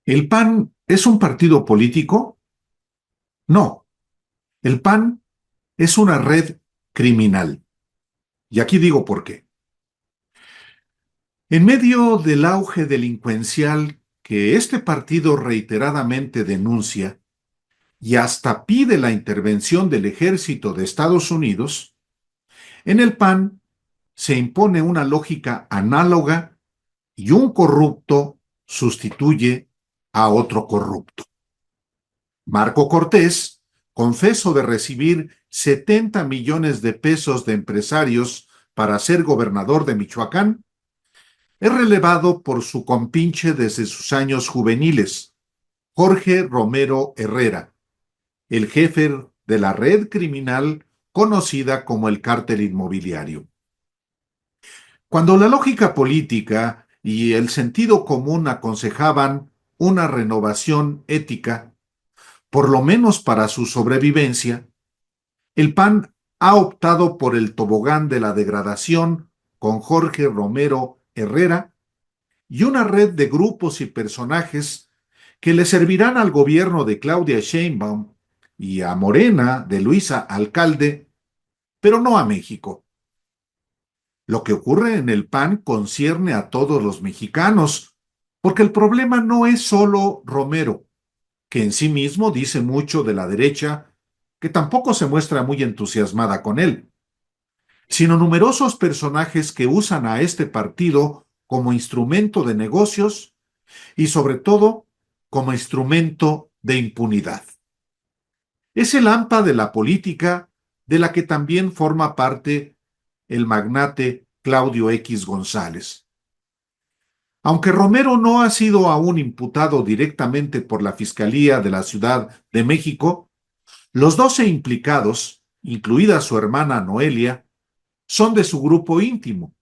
¿El PAN es un partido político? No, el PAN es una red criminal. Y aquí digo por qué. En medio del auge delincuencial que este partido reiteradamente denuncia y hasta pide la intervención del ejército de Estados Unidos, en el PAN se impone una lógica análoga y un corrupto sustituye a otro corrupto. Marco Cortés, confeso de recibir 70 millones de pesos de empresarios para ser gobernador de Michoacán, es relevado por su compinche desde sus años juveniles, Jorge Romero Herrera, el jefe de la red criminal conocida como el cártel inmobiliario. Cuando la lógica política y el sentido común aconsejaban una renovación ética, por lo menos para su sobrevivencia, el PAN ha optado por el tobogán de la degradación con Jorge Romero Herrera y una red de grupos y personajes que le servirán al gobierno de Claudia Sheinbaum y a Morena de Luisa Alcalde, pero no a México. Lo que ocurre en el PAN concierne a todos los mexicanos, porque el problema no es solo Romero, que en sí mismo dice mucho de la derecha, que tampoco se muestra muy entusiasmada con él, sino numerosos personajes que usan a este partido como instrumento de negocios y sobre todo como instrumento de impunidad. Es el hampa de la política de la que también forma parte el magnate Claudio X González. Aunque Romero no ha sido aún imputado directamente por la Fiscalía de la Ciudad de México, los 12 implicados, incluida su hermana Noelia, son de su grupo íntimo,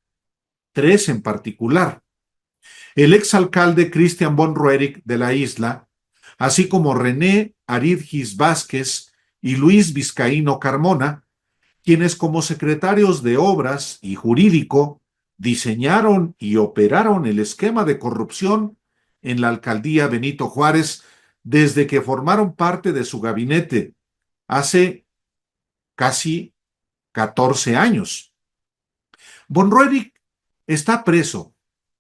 tres en particular: el exalcalde Cristian von Roerich de la isla, así como René Aridgis Vázquez y Luis Vizcaíno Carmona, quienes como secretarios de Obras y Jurídico diseñaron y operaron el esquema de corrupción en la alcaldía Benito Juárez desde que formaron parte de su gabinete hace casi 14 años. Von Roerich está preso,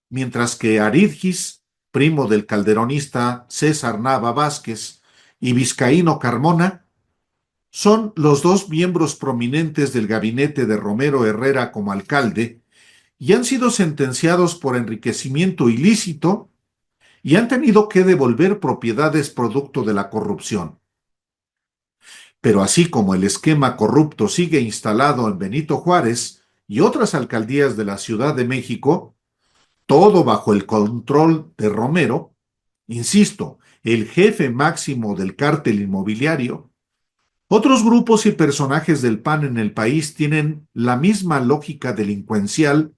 mientras que Aridgis, primo del calderonista César Nava Vázquez, y Vizcaíno Carmona, son los dos miembros prominentes del gabinete de Romero Herrera como alcalde y han sido sentenciados por enriquecimiento ilícito y han tenido que devolver propiedades producto de la corrupción. Pero así como el esquema corrupto sigue instalado en Benito Juárez y otras alcaldías de la Ciudad de México, todo bajo el control de Romero, insisto, el jefe máximo del cártel inmobiliario, otros grupos y personajes del PAN en el país tienen la misma lógica delincuencial,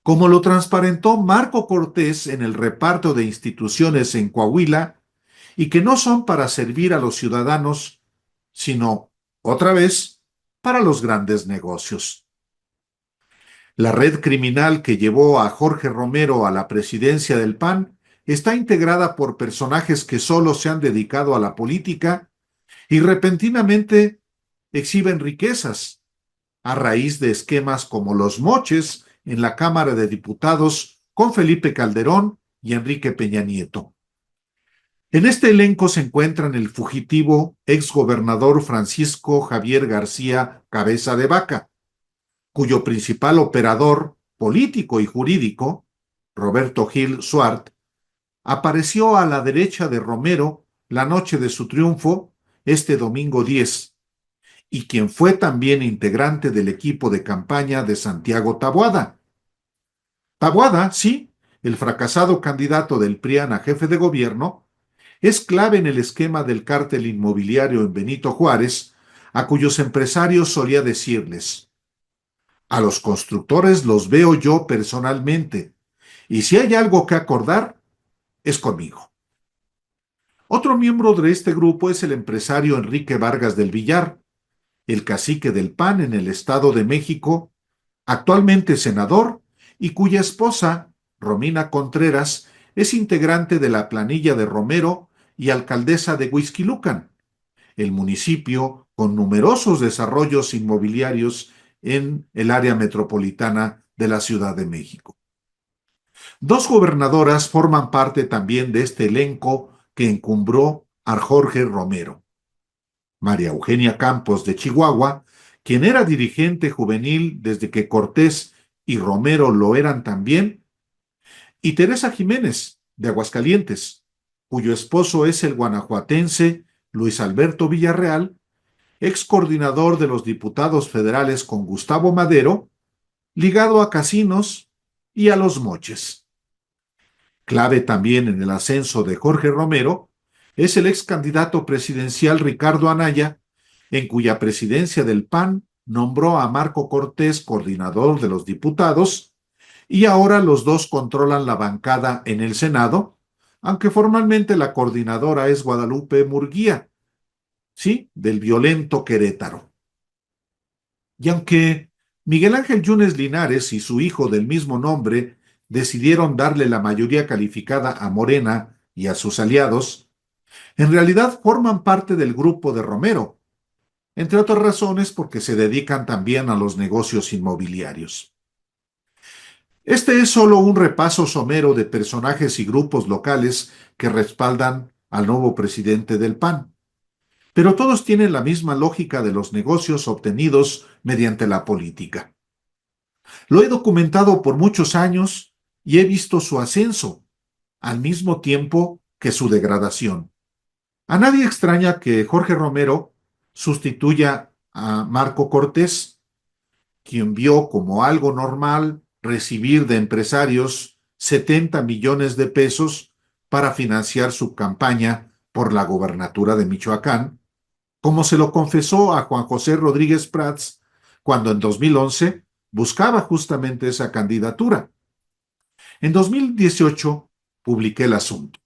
como lo transparentó Marco Cortés en el reparto de instituciones en Coahuila, y que no son para servir a los ciudadanos, sino, otra vez, para los grandes negocios. La red criminal que llevó a Jorge Romero a la presidencia del PAN está integrada por personajes que solo se han dedicado a la política y repentinamente exhiben riquezas a raíz de esquemas como los moches en la Cámara de Diputados con Felipe Calderón y Enrique Peña Nieto. En este elenco se encuentran el fugitivo exgobernador Francisco Javier García Cabeza de Vaca, cuyo principal operador político y jurídico, Roberto Gil Suart, apareció a la derecha de Romero la noche de su triunfo, este domingo 10, y quien fue también integrante del equipo de campaña de Santiago Taboada. Taboada, sí, el fracasado candidato del PRIAN a jefe de gobierno, es clave en el esquema del cártel inmobiliario en Benito Juárez, a cuyos empresarios solía decirles: a los constructores los veo yo personalmente, y si hay algo que acordar, es conmigo. Otro miembro de este grupo es el empresario Enrique Vargas del Villar, el cacique del PAN en el Estado de México, actualmente senador, y cuya esposa, Romina Contreras, es integrante de la planilla de Romero y alcaldesa de Huixquilucan, el municipio con numerosos desarrollos inmobiliarios en el área metropolitana de la Ciudad de México. Dos gobernadoras forman parte también de este elenco que encumbró a Jorge Romero. María Eugenia Campos de Chihuahua, quien era dirigente juvenil desde que Cortés y Romero lo eran también, y Teresa Jiménez de Aguascalientes, cuyo esposo es el guanajuatense Luis Alberto Villarreal, ex coordinador de los diputados federales con Gustavo Madero, ligado a casinos y a los moches. Clave también en el ascenso de Jorge Romero es el ex candidato presidencial Ricardo Anaya, en cuya presidencia del PAN nombró a Marco Cortés coordinador de los diputados, y ahora los dos controlan la bancada en el Senado, aunque formalmente la coordinadora es Guadalupe Murguía, sí, del violento Querétaro. Y aunque Miguel Ángel Yunes Linares y su hijo del mismo nombre decidieron darle la mayoría calificada a Morena y a sus aliados, en realidad forman parte del grupo de Romero, entre otras razones porque se dedican también a los negocios inmobiliarios. Este es solo un repaso somero de personajes y grupos locales que respaldan al nuevo presidente del PAN, pero todos tienen la misma lógica de los negocios obtenidos mediante la política. Lo he documentado por muchos años y he visto su ascenso, al mismo tiempo que su degradación. A nadie extraña que Jorge Romero sustituya a Marco Cortés, quien vio como algo normal recibir de empresarios 70 millones de pesos para financiar su campaña por la gobernatura de Michoacán, como se lo confesó a Juan José Rodríguez Prats cuando en 2011 buscaba justamente esa candidatura. En 2018 publiqué el asunto.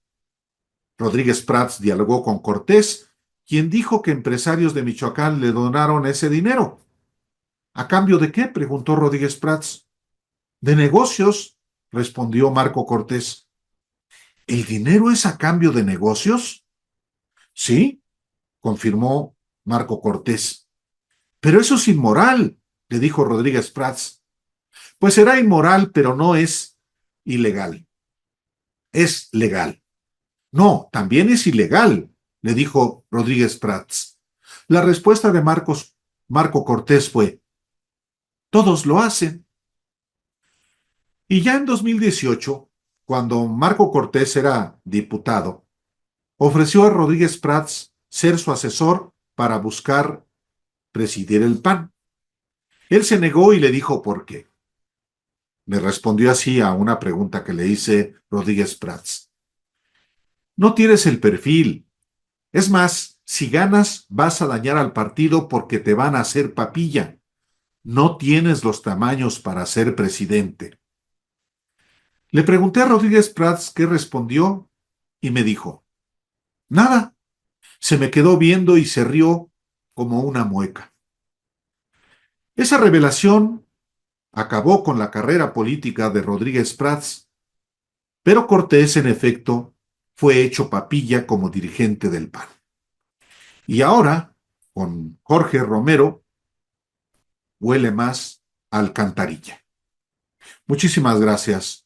Rodríguez Prats dialogó con Cortés, quien dijo que empresarios de Michoacán le donaron ese dinero. ¿A cambio de qué?, preguntó Rodríguez Prats. De negocios, respondió Marco Cortés. ¿El dinero es a cambio de negocios? Sí, confirmó Marco Cortés. Pero eso es inmoral, le dijo Rodríguez Prats. Pues será inmoral, pero no es ilegal. Es legal. No, también es ilegal, le dijo Rodríguez Prats. La respuesta de Marco Cortés fue, todos lo hacen. Y ya en 2018, cuando Marco Cortés era diputado, ofreció a Rodríguez Prats ser su asesor para buscar presidir el PAN. Él se negó y le dijo por qué. Me respondió así a una pregunta que le hice Rodríguez Prats. No tienes el perfil. Es más, si ganas, vas a dañar al partido porque te van a hacer papilla. No tienes los tamaños para ser presidente. Le pregunté a Rodríguez Prats qué respondió y me dijo, nada. Se me quedó viendo y se rió como una mueca. Esa revelación acabó con la carrera política de Rodríguez Prats, pero Cortés, en efecto, fue hecho papilla como dirigente del PAN. Y ahora, con Jorge Romero, huele más a alcantarilla. Muchísimas gracias.